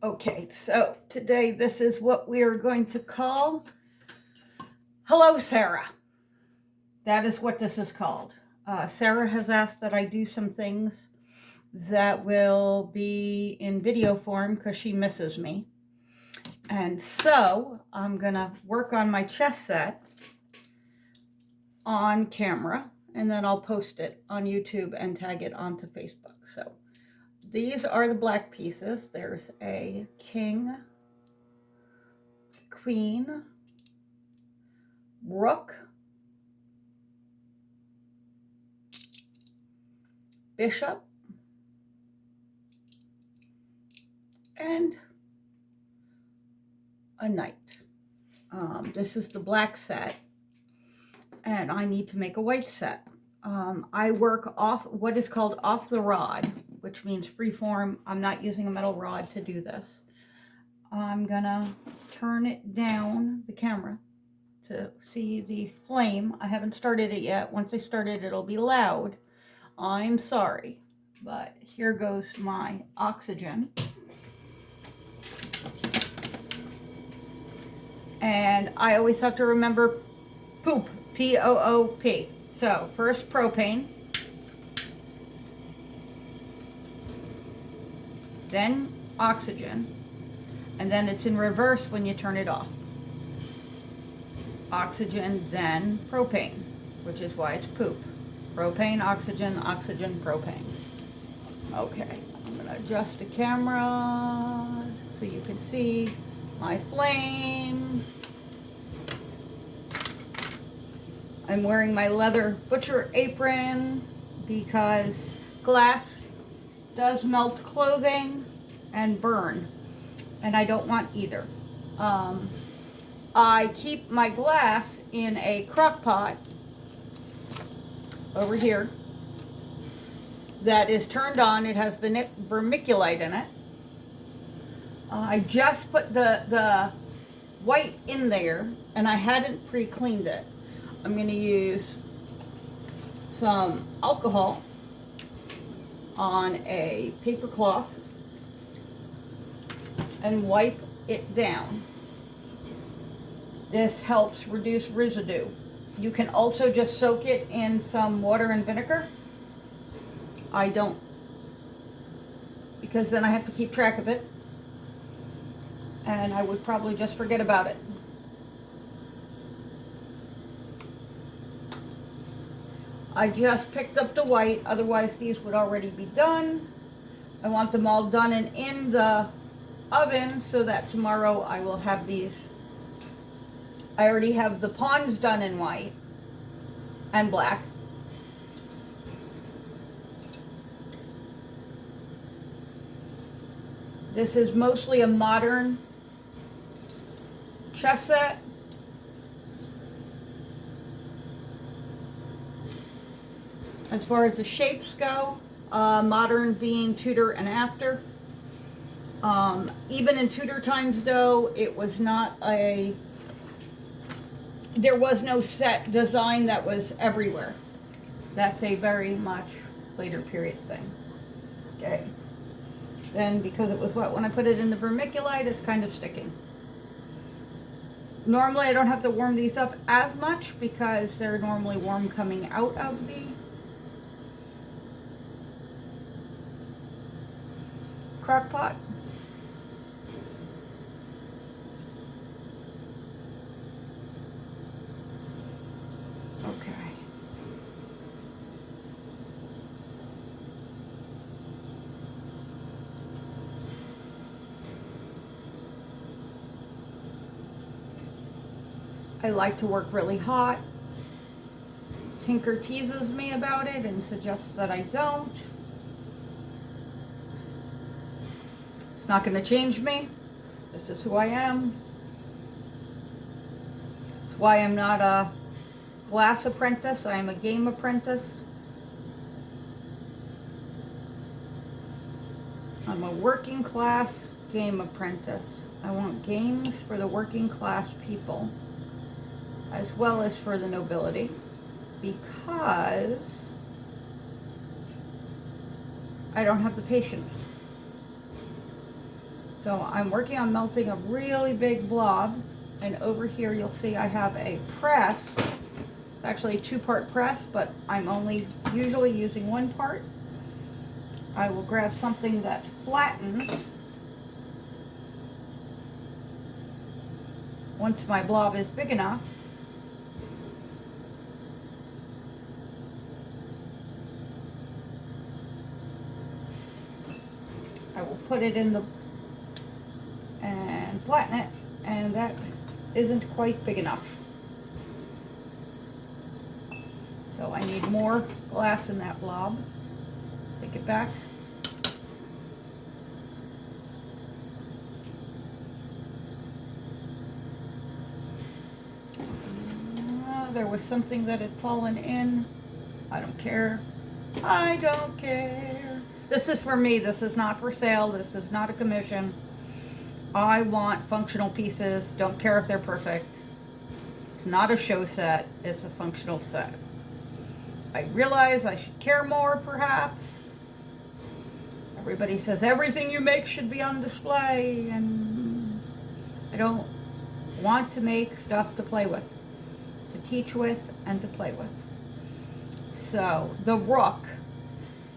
Okay, so today this is what we are going to call Hello, Sarah. That is what this is called. Sarah has asked that I do some things that will be in video form because she misses me. And so I'm going to work on my chess set on camera, and then I'll post it on YouTube and tag it onto Facebook. So these are the black pieces. There's a king, queen, rook, bishop, and a knight. This is the black set, and I need to make a white set. I work off what is called off the rod, which means free form. I'm not using a metal rod to do this. I'm gonna turn it down, the camera, to see the flame. I haven't started it yet. Once I start it, it'll be loud. I'm sorry, but here goes my oxygen. And I always have to remember poop, P-O-O-P. So first propane, then oxygen, and then it's in reverse when you turn it off. Oxygen, then propane, which is why it's poop. Propane, oxygen, oxygen, propane. Okay, I'm gonna adjust the camera so you can see my flame. I'm wearing my leather butcher apron because glass does melt clothing and burn, and I don't want either. I keep my glass in a crock pot over here that is turned on. It has vermiculite in it. I just put the white in there, and I hadn't pre-cleaned it. I'm going to use some alcohol on a paper cloth and wipe it down. This helps reduce residue. You can also just soak it in some water and vinegar. I don't, because then I have to keep track of it, and I would probably just forget about it. I just picked up the white, otherwise these would already be done. I want them all done and in the oven so that tomorrow I will have these. I already have the pawns done in white and black. This is mostly a modern chess set. As far as the shapes go, modern being Tudor and after. Even in Tudor times though, it was not there was no set design that was everywhere. That's a very much later period thing. Okay. Then because it was wet when I put it in the vermiculite, it's kind of sticking. Normally I don't have to warm these up as much because they're normally warm coming out of the crock pot. Okay. I like to work really hot. Tinker teases me about it and suggests that I don't. It's not going to change me. This is who I am. That's why I'm not a glass apprentice. I am a game apprentice. I'm a working class game apprentice. I want games for the working class people as well as for the nobility, because I don't have the patience. So I'm working on melting a really big blob, and over here you'll see I have a press, actually a two-part press, but I'm only usually using one part. I will grab something that flattens once my blob is big enough. I will put it in the and flatten it, and that isn't quite big enough. So I need more glass in that blob. Take it back. There was something that had fallen in. I don't care. I don't care. This is for me. This is not for sale. This is not a commission. I want functional pieces. Don't care if they're perfect. It's not a show set. It's a functional set. I realize I should care more, perhaps. Everybody says everything you make should be on display, and I don't want to make stuff to play with, to teach with, and to play with. So the rook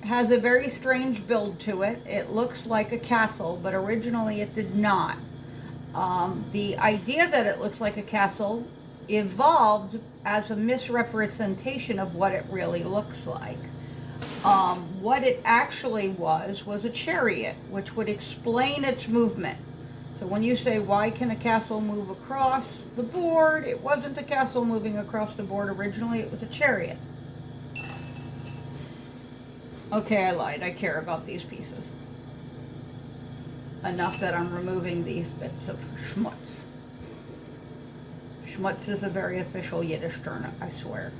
has a very strange build to it. It looks like a castle, but originally it did not. The idea that it looks like a castle evolved as a misrepresentation of what it really looks like. What it actually was a chariot, which would explain its movement. So when you say, why can a castle move across the board? It wasn't a castle moving across the board originally, it was a chariot. Okay, I lied. I care about these pieces. Enough that I'm removing these bits of schmutz. Schmutz is a very official Yiddish term, I swear.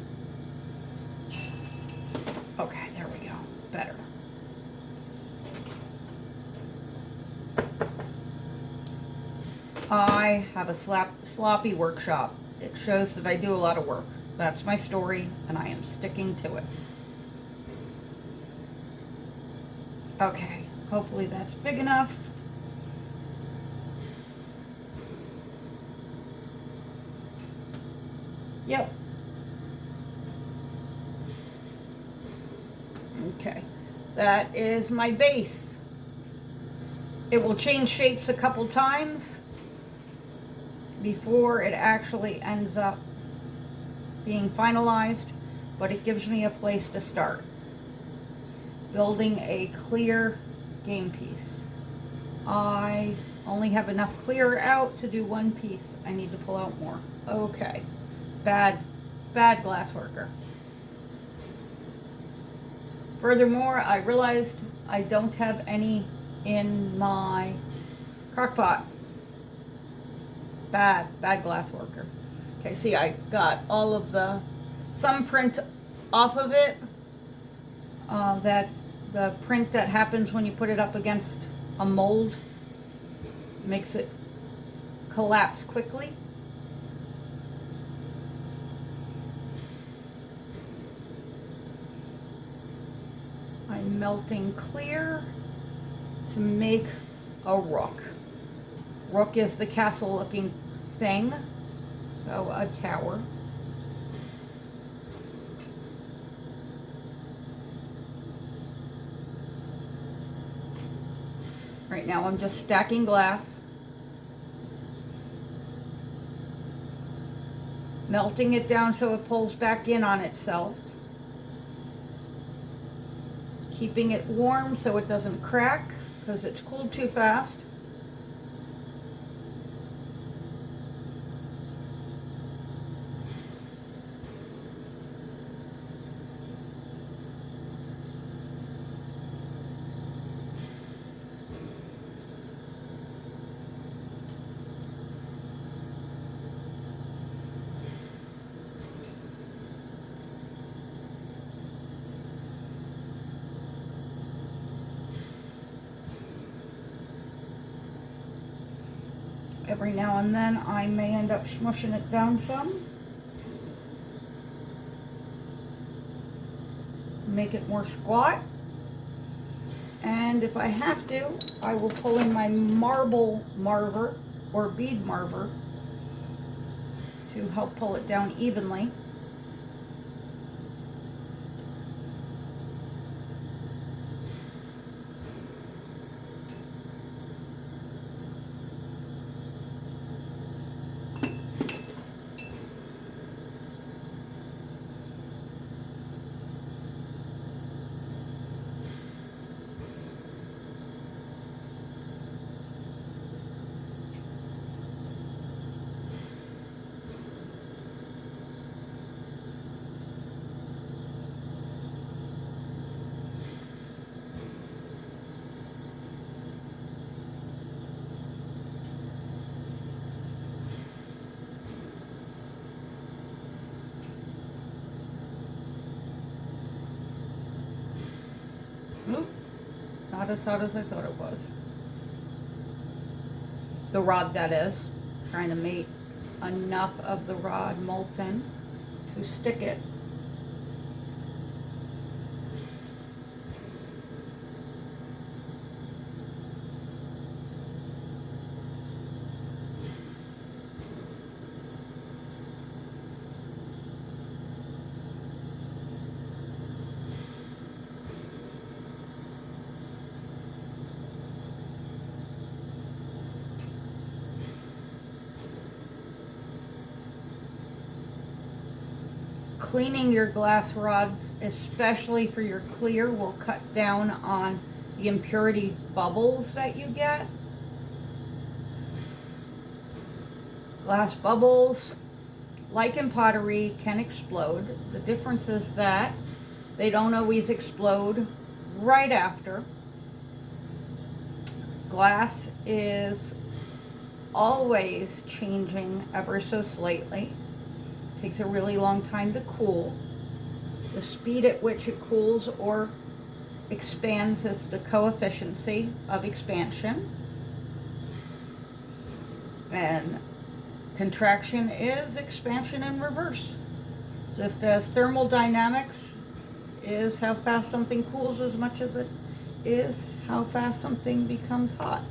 Okay, there we go. Better. I have a sloppy workshop. It shows that I do a lot of work. That's my story, and I am sticking to it. Okay, hopefully that's big enough. Yep. Okay, that is my base. It will change shapes a couple times before it actually ends up being finalized, but it gives me a place to start. Building a clear game piece. I only have enough clear out to do one piece. I need to pull out more. Okay. Bad glass worker. Furthermore, I realized I don't have any in my crock pot. Bad glass worker. Okay, see, I got all of the thumbprint off of it. That the print that happens when you put it up against a mold makes it collapse quickly. I'm melting clear to make a rook. Rook is the castle looking thing, so a tower. Right now I'm just stacking glass, melting it down so it pulls back in on itself, keeping it warm so it doesn't crack because it's cooled too fast. Every now and then I may end up smushing it down some. Make it more squat. And if I have to, I will pull in my marble marver or bead marver to help pull it down evenly. Oop, not as hot as I thought it was. The rod, that is. Trying to make enough of the rod molten to stick it. Cleaning your glass rods, especially for your clear, will cut down on the impurity bubbles that you get. Glass bubbles, like in pottery, can explode. The difference is that they don't always explode right after. Glass is always changing ever so slightly. Takes a really long time to cool. The speed at which it cools or expands is the coefficient of expansion. And contraction is expansion in reverse. Just as thermodynamics is how fast something cools as much as it is how fast something becomes hot.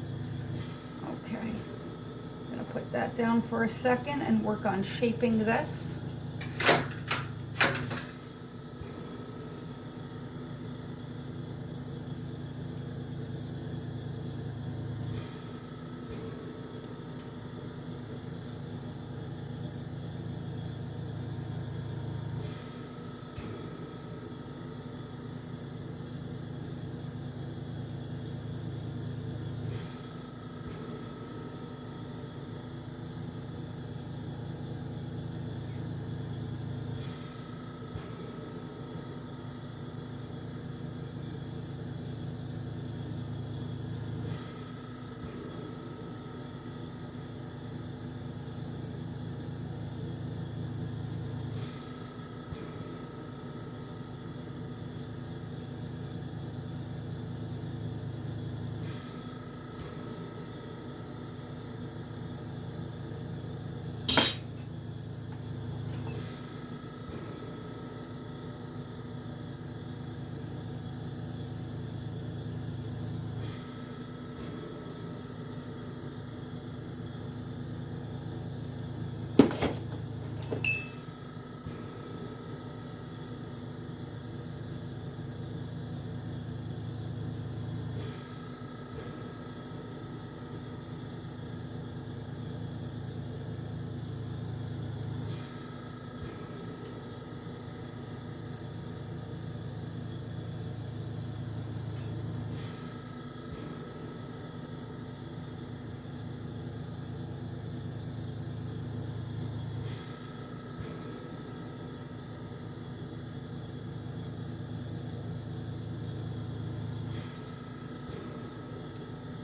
Okay, I'm gonna put that down for a second and work on shaping this.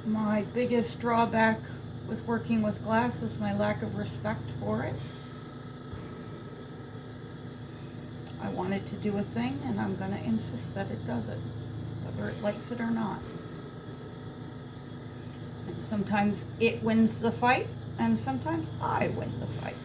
My biggest drawback with working with glass is my lack of respect for it. I want it to do a thing, and I'm going to insist that it does it, whether it likes it or not. And sometimes it wins the fight, and sometimes I win the fight.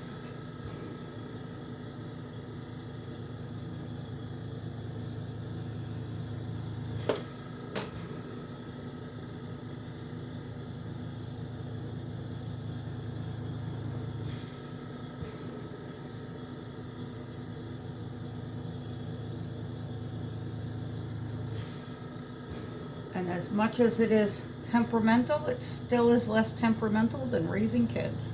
As much as it is temperamental, it still is less temperamental than raising kids.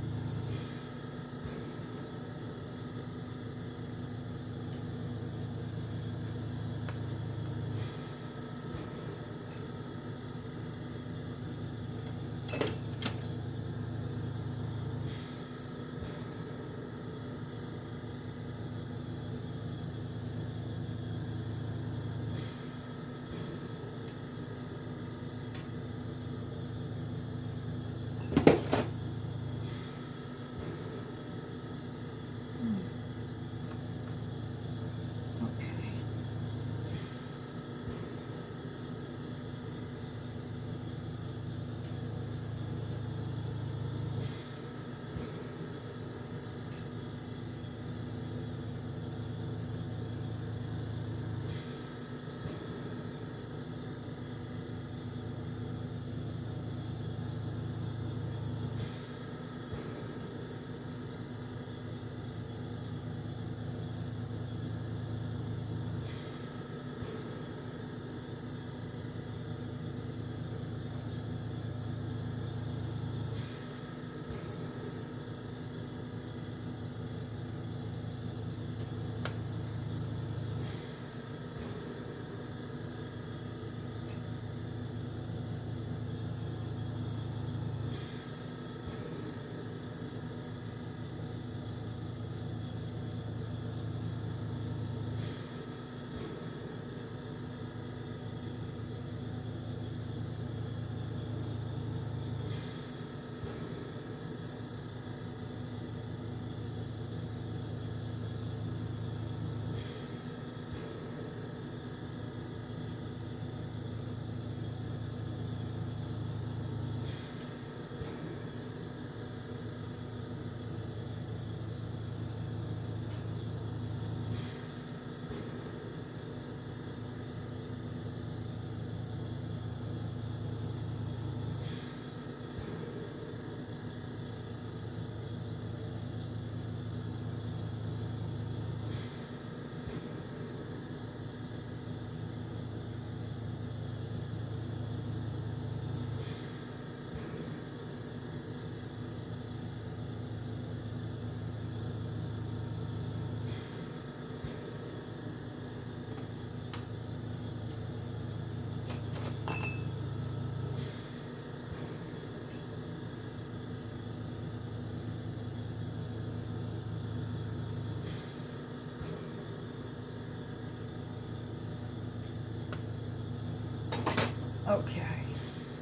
Okay,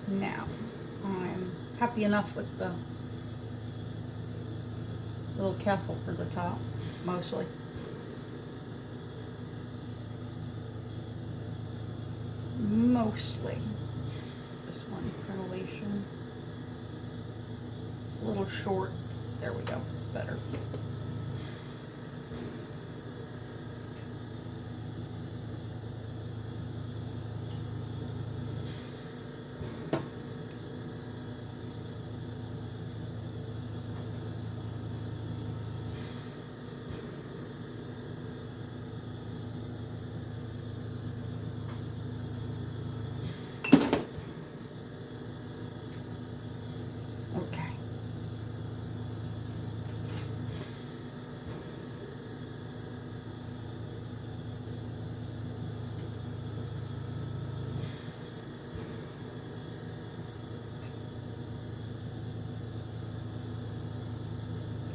now I'm happy enough with the little castle for the top, mostly. Mostly. This one, crenellation. A little short. There we go, better. Okay.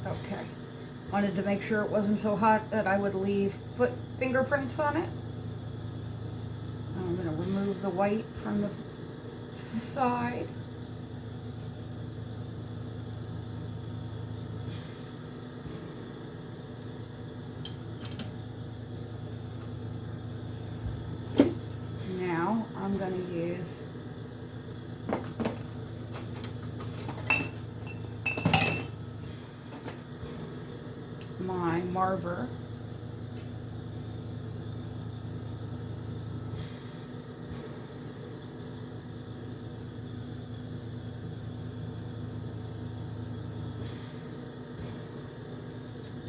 Okay. Wanted to make sure it wasn't so hot that I would leave fingerprints on it. I'm going to remove the white from the side. Now I'm going to use my Marver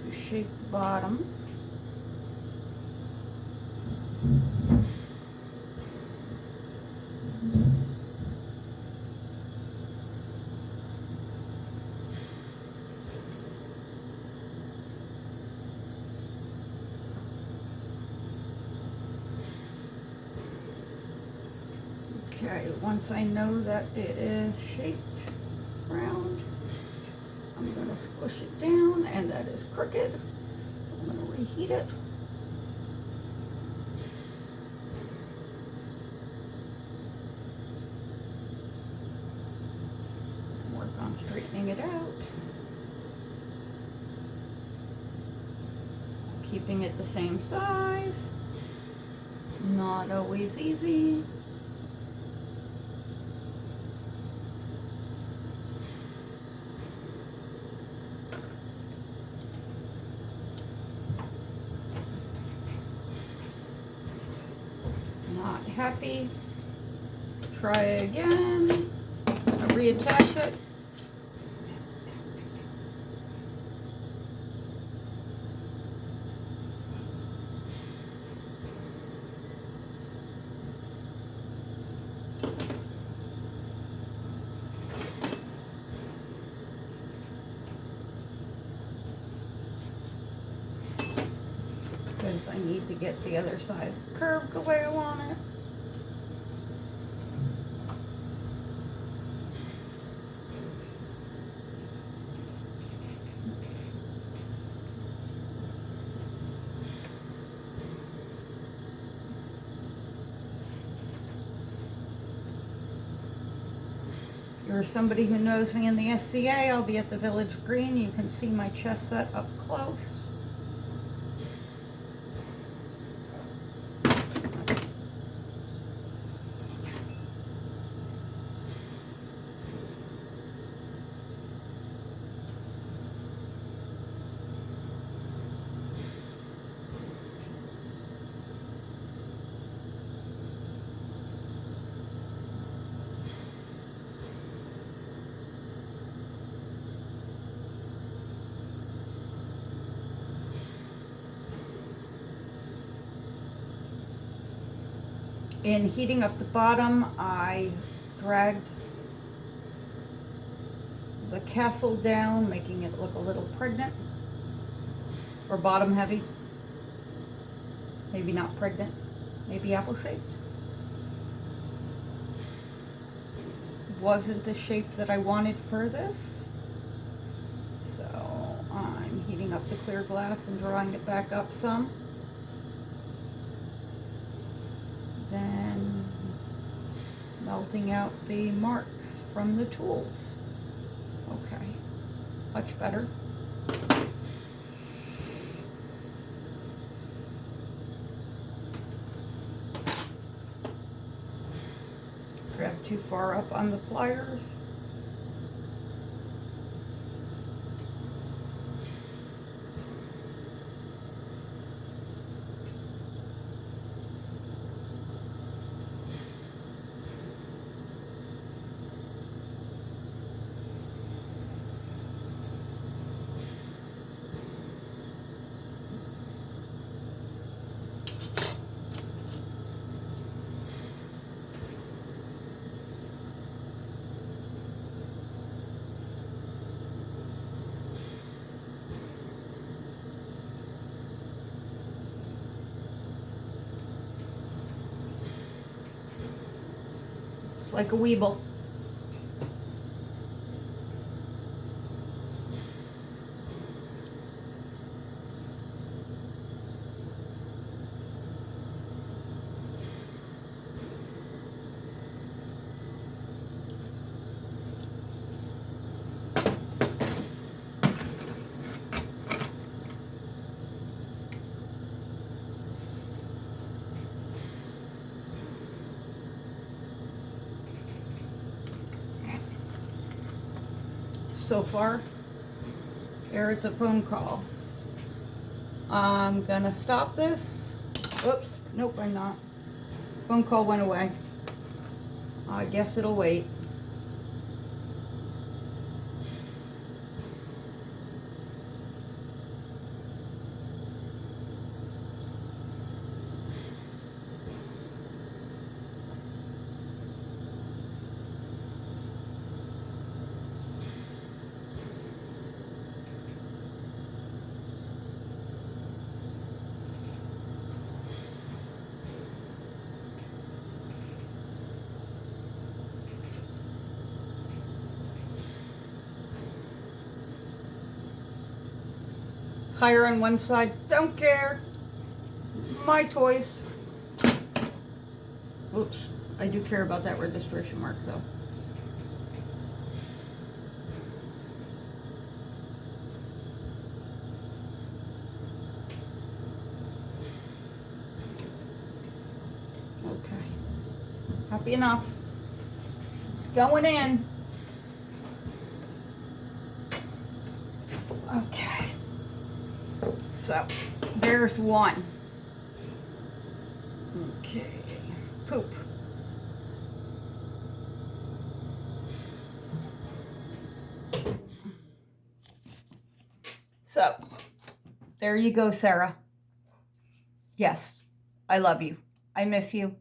to shape the bottom. Okay, once I know that it is shaped round, I'm going to squish it down, and that is crooked. I'm going to reheat it. And work on straightening it out. Keeping it the same size. Not always easy. Not happy. Try again. Reattach it. Because I need to get the other side curved the way I want it. If you're somebody who knows me in the SCA, I'll be at the Village Green. You can see my chess set up close. In heating up the bottom, I dragged the castle down, making it look a little pregnant, or bottom heavy. Maybe not pregnant, maybe apple shaped. Wasn't the shape that I wanted for this. So I'm heating up the clear glass and drawing it back up some. Then melting out the marks from the tools. Okay, much better. Grab too far up on the pliers. Like a weeble. So far, there is a phone call. I'm gonna stop this. Oops, nope, I'm not. Phone call went away. I guess it'll wait. tire on one side. Don't care. My toys. Oops. I do care about that registration mark though. Okay. Happy enough. It's going in. Okay. So, there's one. Okay. Poop. So, there you go, Sarah. Yes, I love you. I miss you.